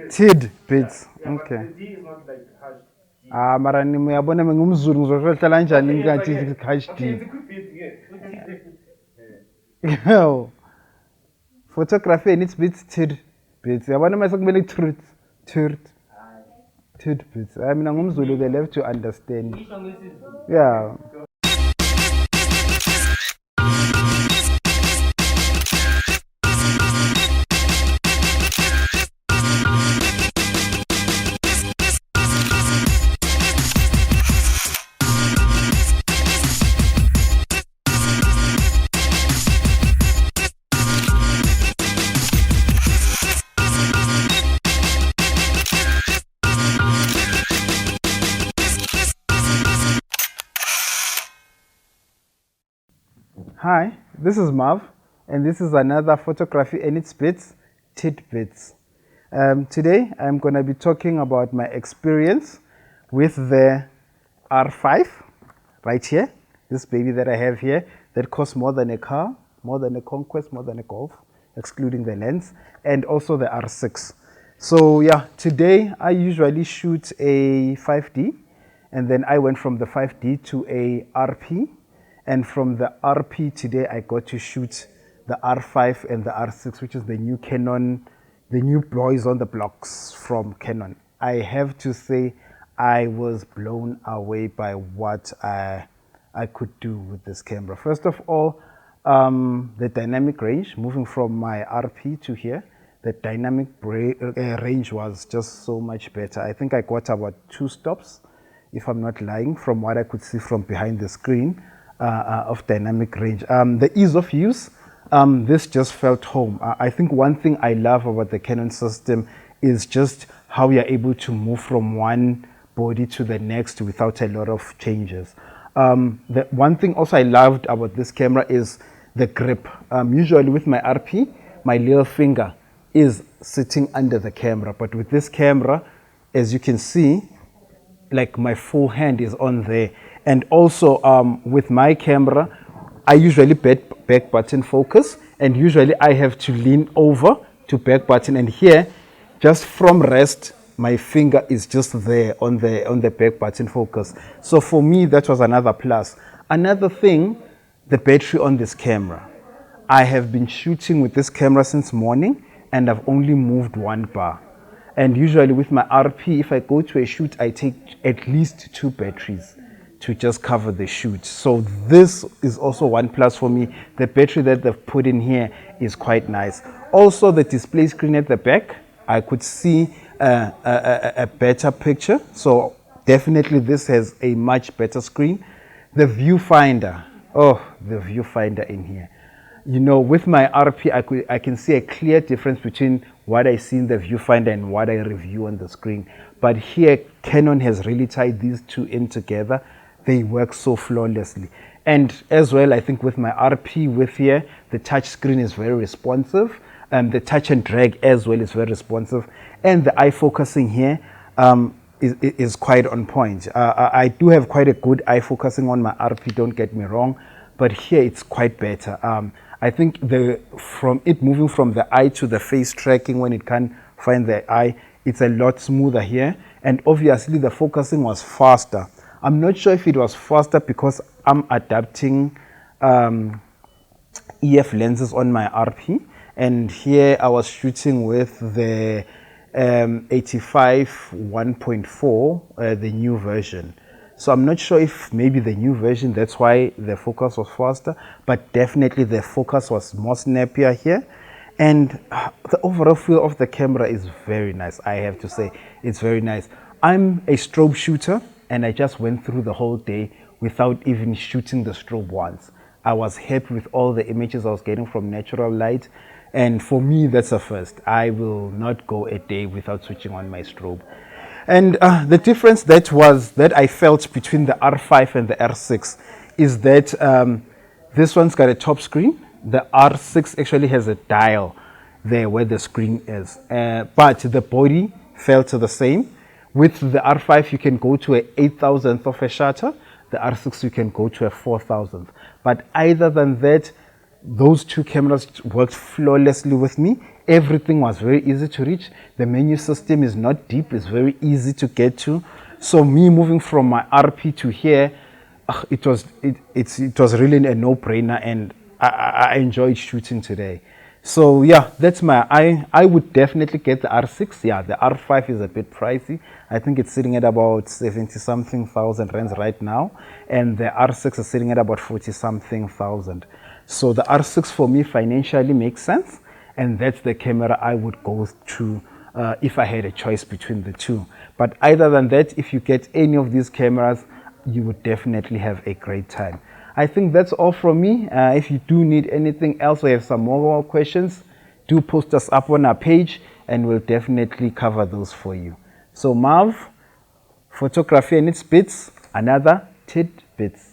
Tidbits. Okay. The D is not like hash D. Mara nimuyabona ngumzulu ngizohlala kanjani ngathi hash D. Yo. Photography and its bits tidbits. Yabona mase kumele tidbits. I mean ngumzulu, they have to understand. Yeah. Hi, this is Marv, and this is another photography and its bits, tidbits. Today, I'm going to be talking about my experience with the R5, right here, this baby that I have here, that costs more than a car, more than a Conquest, more than a Golf, excluding the lens, and also the R6. So yeah, today I usually shoot a 5D, and then I went from the 5D to a RP. And from the RP today, I got to shoot the R5 and the R6, which is the new Canon, the new boys on the blocks from Canon. I have to say, I was blown away by what I could do with this camera. First of all, the dynamic range, moving from my RP to here, the dynamic range was just so much better. I think I got about 2 stops, if I'm not lying, from what I could see from behind the screen. Of dynamic range. The ease of use, this just felt home. I think one thing I love about the Canon system is just how you're able to move from one body to the next without a lot of changes. The one thing also I loved about this camera is the grip. Usually with my RP, my little finger is sitting under the camera, but with this camera, as you can see, like my full hand is on there. And also with my camera, I usually back button focus, and usually I have to lean over to back button, and here, just from rest, my finger is just there on the back button focus. So for me, that was another plus. Another thing, the battery on this camera. I have been shooting with this camera since morning, and I've only moved 1 bar. And usually with my RP, if I go to a shoot, I take at least 2 batteries to just cover the shoot. So this is also one plus for me. The battery that they've put in here is quite nice. Also the display screen at the back, I could see a better picture. So definitely this has a much better screen. The viewfinder, oh, the viewfinder in here. You know, with my RP, I can see a clear difference between what I see in the viewfinder and what I review on the screen. But here, Canon has really tied these two in together. They work so flawlessly. And as well, I think with my RP with here, the touch screen is very responsive. The touch and drag as well is very responsive. And the eye focusing here is quite on point. I do have quite a good eye focusing on my RP, don't get me wrong. But here it's quite better. I think from it moving from the eye to the face tracking when it can't find the eye, it's a lot smoother here. And obviously the focusing was faster. I'm not sure if it was faster because I'm adapting EF lenses on my RP. And here I was shooting with the 85 1.4, the new version. So I'm not sure if maybe the new version, that's why the focus was faster, but definitely the focus was more snappier here. And the overall feel of the camera is very nice, I have to say. It's very nice. I'm a strobe shooter, and I just went through the whole day without even shooting the strobe once. I was happy with all the images I was getting from natural light. And for me, that's a first. I will not go a day without switching on my strobe. And the difference that I felt between the R5 and the R6 is that this one's got a top screen. The R6 actually has a dial there where the screen is. But the body felt the same. With the R5, you can go to a 8,000th of a shutter. The R6, you can go to a 4,000th. But either than that, those two cameras worked flawlessly with me. Everything was very easy to reach. The menu system is not deep, it's very easy to get to. So me moving from my RP to here, it was really a no-brainer, and I enjoyed shooting today. So yeah, that's my, I would definitely get the R6. Yeah, the R5 is a bit pricey. I think it's sitting at about 70 something thousand rands right now, and the R6 is sitting at about 40 something thousand. So the R6 for me financially makes sense, and that's the camera I would go to if I had a choice between the two. But other than that, if you get any of these cameras, you would definitely have a great time. I think that's all from me. If you do need anything else or have some more questions, do post us up on our page and we'll definitely cover those for you. So Marv, photography and its bits, another tidbits.